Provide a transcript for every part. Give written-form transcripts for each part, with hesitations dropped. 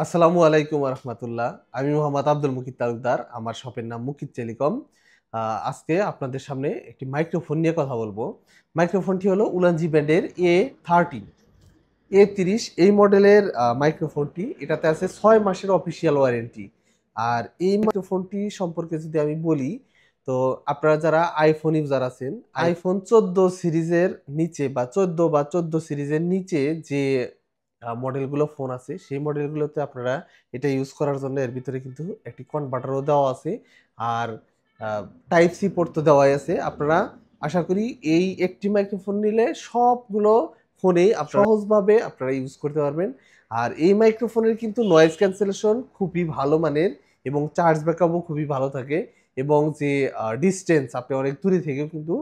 আসসালামু আলাইকুম রহমতুল্লাহ। আমি মোহাম্মদ আব্দুল মুকিত তালুকদার। আমার শপের নাম মুকিত টেলিকম। আজকে আপনাদের সামনে একটি মাইক্রোফোন নিয়ে কথা বলবো। মাইক্রোফোনটি হলো উলানজি ব্র্যান্ডের A30 A30 এই মডেলের মাইক্রোফোনটি। এটাতে আছে 6 মাসের অফিসিয়াল ওয়ারেন্টি। আর এই মাইক্রোফোনটি সম্পর্কে যদি আমি বলি, তো আপনারা যারা আইফোন ইউজার আছেন, আইফোন 14 সিরিজের নিচে বা 14 সিরিজের নিচে যে মডেলগুলো ফোন আছে, সেই মডেলগুলোতে আপনারা এটা ইউজ করার জন্য এর ভিতরে কিন্তু একটি কনভার্টারও দেওয়া আছে। আর টাইপ সি পোর্ট তো দেওয়াই আছে। আপনারা আশা করি এই একটি মাইক্রোফোন নিলে সবগুলো ফোনেই সহজভাবে আপনারা ইউজ করতে পারবেন। আর এই মাইক্রোফোনের কিন্তু নয়েজ ক্যান্সেলেশন খুবই ভালো মানের এবং চার্জ ব্যাকআপও খুবই ভালো থাকে। এবং যে ডিস্টেন্স, আপনি অনেক দূরে থেকেও কিন্তু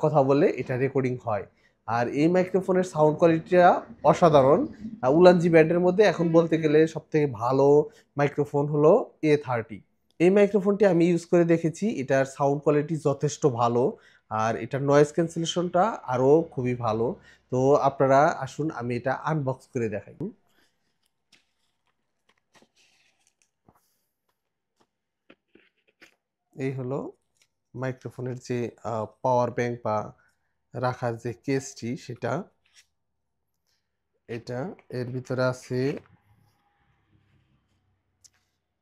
কথা বললে এটা রেকর্ডিং হয়। আর এই মাইক্রোফোনের সাউন্ড কোয়ালিটিটা অসাধারণ। উলানজি ব্র্যান্ডের মধ্যে এখন বলতে গেলে সবথেকে ভালো মাইক্রোফোন হলো A30। এই মাইক্রোফোনটি আমি ইউজ করে দেখেছি, এটার সাউন্ড কোয়ালিটি যথেষ্ট ভালো। আর এটার নয়েজ ক্যান্সেলেশনটা আরও খুবই ভালো। তো আপনারা আসুন আমি এটা আনবক্স করে দেখাই। এই হলো মাইক্রোফোনের যে পাওয়ার ব্যাংক বা রাখার যে কেসটি, সেটা এটা এর ভিতরে আছে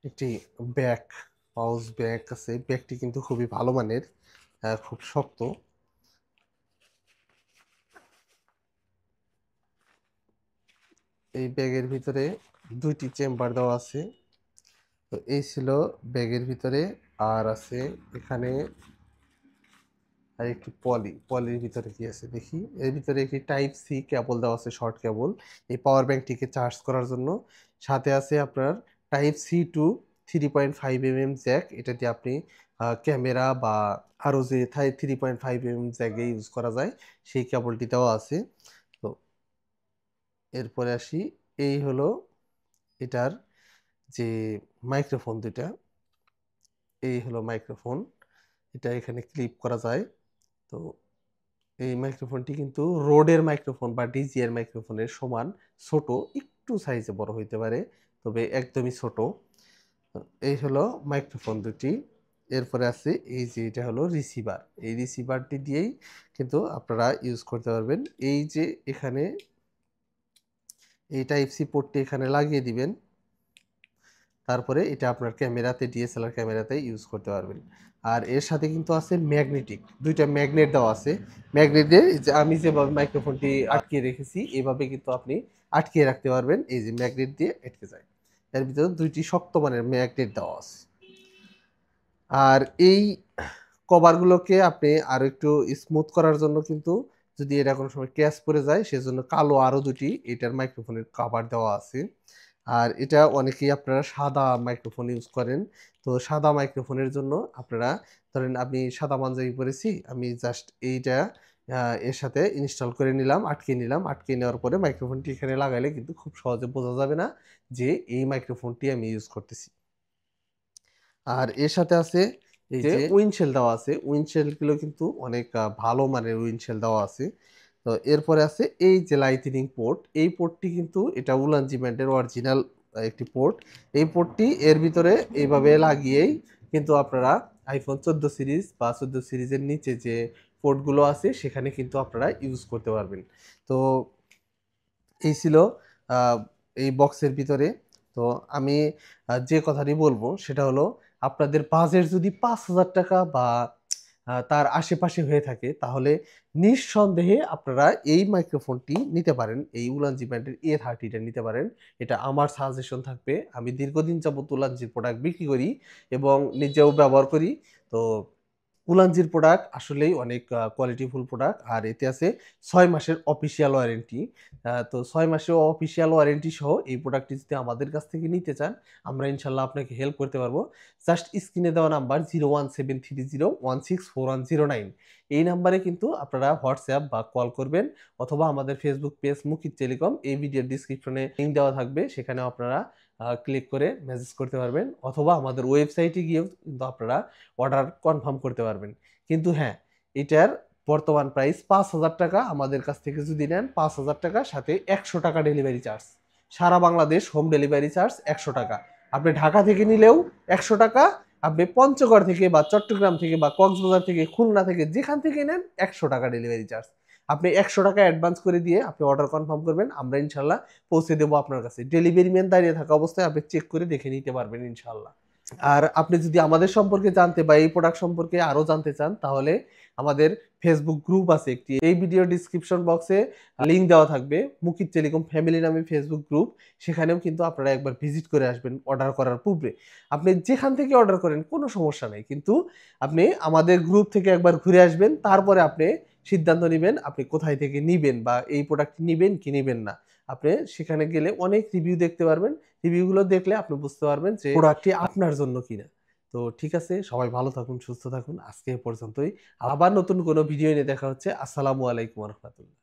একটি ব্যাগ, পাউচ ব্যাগ আছে। ব্যাগটি কিন্তু খুবই ভালো মানের, খুব শক্ত। এই ব্যাগের ভিতরে দুইটি চেম্বার দেওয়া আছে। তো এই ছিল ব্যাগের ভিতরে। আর আছে এখানে আর একটি পলির ভিতরে কি আছে দেখি। এর ভিতরে একটি টাইপ সি কেবল দেওয়া আছে, শর্ট কেবল, এই পাওয়ার ব্যাংকটিকে চার্জ করার জন্য। সাথে আছে আপনার type C to 3.5 mm jack. এটা দিয়ে আপনি ক্যামেরা বা আরও যে 3.5 mm জ্যাকে ইউজ করা যায়, সেই কেবলটি দেওয়া আছে। তো এরপরে আসি, এই হলো এটার যে মাইক্রোফোন দুটা। এই হলো মাইক্রোফোন, এটা এখানে ক্লিপ করা যায়। তো এই মাইক্রোফোনটি কিন্তু রোডের মাইক্রোফোন বা ডিজিআর মাইক্রোফোনের সমান ছোট, একটু সাইজে বড় হইতে পারে, তবে একদমই ছোট। এই হলো মাইক্রোফোন দুটি। এরপরে আছে এই যে এটা হলো রিসিভার। এই রিসিভারটি দিয়েই কিন্তু আপনারা ইউজ করতে পারবেন। এই যে এখানে এই টাইপ সি পোর্টটি এখানে লাগিয়ে দিবেন, তারপরে এটা আপনার ক্যামেরাতে, ডিএসএলআর ক্যামেরাতে ইউজ করতে পারবেন। আর এর সাথে কিন্তু আছে ম্যাগনেটিক, দুইটা ম্যাগনেট দেওয়া আছে। ম্যাগনেট দিয়ে যে আমি যেভাবে মাইক্রোফোনটি আটকিয়ে রেখেছি, এভাবে কিন্তু আপনি আটকিয়ে রাখতে পারবেন। এই যে ম্যাগনেট দিয়ে আটকে যায়। এর ভিতরে দুইটি শক্ত মানের ম্যাগনেট দেওয়া আছে। আর এই কভারগুলোকে আপনি আরো একটু স্মুথ করার জন্য কিন্তু, যদি এটা কোনো সময় ক্যাচ পড়ে যায়, সেজন্য কালো আরো দুটি এটার মাইক্রোফোনের কভার দেওয়া আছে। আর এটা অনেকেই আপনারা সাদা মাইক্রোফোন ইউজ করেন। তো সাদা মাইক্রোফোনের জন্য আপনারা, ধরেন আমি সাদা পাঞ্জাবি পরেছি, আমি জাস্ট এইটা এর সাথে ইনস্টল করে নিলাম, আটকে নিলাম। আটকে নেওয়ার পরে মাইক্রোফোনটি এখানে লাগাইলে কিন্তু খুব সহজে বোঝা যাবে না যে এই মাইক্রোফোনটি আমি ইউজ করতেছি। আর এর সাথে আছে এই যে উইন্ডশেল দেওয়া আছে। উইন্ডশেলগুলো কিন্তু অনেক ভালো মানের উইন্ডশেল দেওয়া আছে। তো এরপরে আছে এই যে লাইটনিং পোর্ট। এই পোর্টটি কিন্তু এটা উলানজি ব্র্যান্ডের অরিজিনাল একটি পোর্ট। এই পোর্টটি এর ভিতরে এইভাবে লাগিয়েই কিন্তু আপনারা আইফোন 14 সিরিজ বা 14 সিরিজের নিচে যে পোর্টগুলো আছে, সেখানে কিন্তু আপনারা ইউজ করতে পারবেন। তো এই ছিল আহ, এই বক্সের ভিতরে। তো আমি যে কথাটি বলবো সেটা হলো, আপনাদের বাজেট যদি 5,000 টাকা বা তার আশেপাশে হয়ে থাকে, তাহলে নিঃসন্দেহে আপনারা এই মাইক্রোফোনটি নিতে পারেন। এই উলানজি ব্র্যান্ডের A30টা নিতে পারেন। এটা আমার সাজেশন থাকবে। আমি দীর্ঘদিন যাবত উলানজির প্রোডাক্ট বিক্রি করি এবং নিজেও ব্যবহার করি। তো উলানজির প্রোডাক্ট আসলেই অনেক কোয়ালিটিফুল প্রোডাক্ট। আর এতে আছে 6 মাসের অফিসিয়াল ওয়ারেন্টি। তো 6 মাসের অফিসিয়াল ওয়ারেন্টি সহ এই প্রোডাক্টটি যদি আমাদের কাছ থেকে নিতে চান, আমরা ইনশাল্লাহ আপনাকে হেল্প করতে পারবো। জাস্ট স্ক্রিনে দেওয়া নাম্বার 01730164109, এই নাম্বারে কিন্তু আপনারা হোয়াটসঅ্যাপ বা কল করবেন, অথবা আমাদের ফেসবুক পেজ মুকিত টেলিকম, এই ভিডিওর ডিসক্রিপশনে লিঙ্ক দেওয়া থাকবে, সেখানে আপনারা ক্লিক করে মেসেজ করতে পারবেন, অথবা আমাদের ওয়েবসাইটে গিয়েও কিন্তু আপনারা অর্ডার কনফার্ম করতে পারবেন। কিন্তু হ্যাঁ, এটার বর্তমান প্রাইস 5,000 টাকা। আমাদের কাছ থেকে যদি নেন 5,000 টাকা, সাথে 100 টাকা ডেলিভারি চার্জ। সারা বাংলাদেশ হোম ডেলিভারি চার্জ 100 টাকা। আপনি ঢাকা থেকে নিলেও 100 টাকা, আপনি পঞ্চগড় থেকে বা চট্টগ্রাম থেকে বা কক্সবাজার থেকে খুলনা থেকে যেখান থেকে নেন 100 টাকা ডেলিভারি চার্জ। আপনি 100 টাকা অ্যাডভান্স করে দিয়ে আপনি অর্ডার কনফার্ম করবেন, আমরা ইনশাল্লাহ পৌঁছে দেবো আপনার কাছে। ডেলিভারি ম্যান দাঁড়িয়ে থাকা অবস্থায় আপনি চেক করে দেখে নিতে পারবেন ইনশাল্লাহ। আর আপনি যদি আমাদের সম্পর্কে জানতে বা এই প্রোডাক্ট সম্পর্কে আরো জানতে চান, তাহলে আমাদের ফেসবুক গ্রুপ আছে একটি, এই ভিডিও ডিসক্রিপশন বক্সে লিংক দেওয়া থাকবে, মুকিত টেলিকম ফ্যামিলি নামে ফেসবুক গ্রুপ। সেখানেও কিন্তু আপনারা একবার ভিজিট করে আসবেন অর্ডার করার পূর্বে। আপনি যেখান থেকে অর্ডার করেন কোনো সমস্যা নেই, কিন্তু আপনি আমাদের গ্রুপ থেকে একবার ঘুরে আসবেন, তারপরে আপনি সিদ্ধান্ত নেবেন আপনি কোথায় থেকে নিবেন বা এই প্রোডাক্ট নিবেন কি নিবেন না। আপনি সেখানে গেলে অনেক রিভিউ দেখতে পারবেন, রিভিউগুলো দেখলে আপনি বুঝতে পারবেন যে প্রোডাক্টটি আপনার জন্য কিনা। তো ঠিক আছে, সবাই ভালো থাকুন, সুস্থ থাকুন। আজকে এ পর্যন্তই। আবার নতুন কোনো ভিডিও নিয়ে দেখা হচ্ছে। আসসালামু আলাইকুম ওয়া রাহমাতুল্লাহ।